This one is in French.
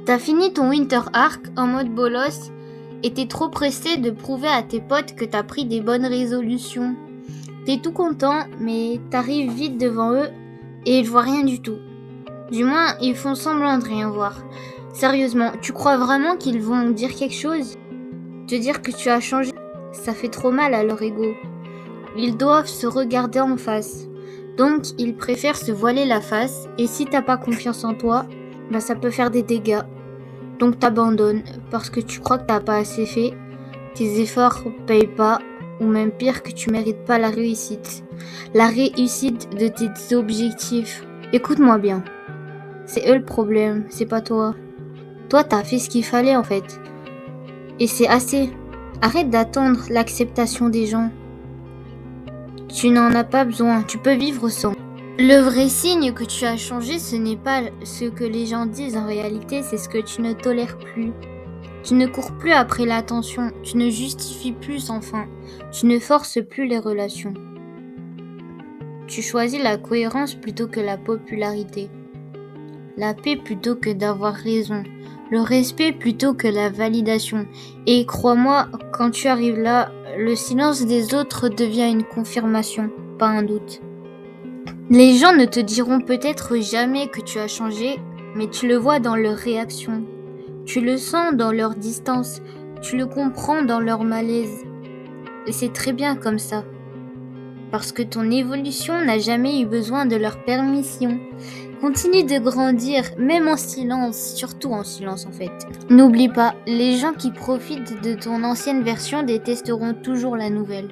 T'as fini ton Winter Arc en mode bolos et t'es trop pressé de prouver à tes potes que t'as pris des bonnes résolutions. T'es tout content, mais t'arrives vite devant eux et ils voient rien du tout. Du moins, ils font semblant de rien voir. Sérieusement, tu crois vraiment qu'ils vont dire quelque chose? Te dire que tu as changé? Ça fait trop mal à leur ego. Ils doivent se regarder en face. Donc, ils préfèrent se voiler la face et si t'as pas confiance en toi, ça peut faire des dégâts. Donc t'abandonnes parce que tu crois que t'as pas assez fait, tes efforts payent pas, ou même pire que tu mérites pas la réussite. La réussite de tes objectifs. Écoute-moi bien. C'est eux le problème, c'est pas toi. Toi t'as fait ce qu'il fallait en fait. Et c'est assez. Arrête d'attendre l'acceptation des gens. Tu n'en as pas besoin, tu peux vivre sans. Le vrai signe que tu as changé, ce n'est pas ce que les gens disent en réalité, c'est ce que tu ne tolères plus. Tu ne cours plus après l'attention, tu ne justifies plus sans fin, tu ne forces plus les relations. Tu choisis la cohérence plutôt que la popularité, la paix plutôt que d'avoir raison, le respect plutôt que la validation. Et crois-moi, quand tu arrives là, le silence des autres devient une confirmation, pas un doute. Les gens ne te diront peut-être jamais que tu as changé, mais tu le vois dans leurs réactions. Tu le sens dans leur distance, tu le comprends dans leur malaise. Et c'est très bien comme ça. Parce que ton évolution n'a jamais eu besoin de leur permission. Continue de grandir, même en silence, surtout en silence en fait. N'oublie pas, les gens qui profitent de ton ancienne version détesteront toujours la nouvelle.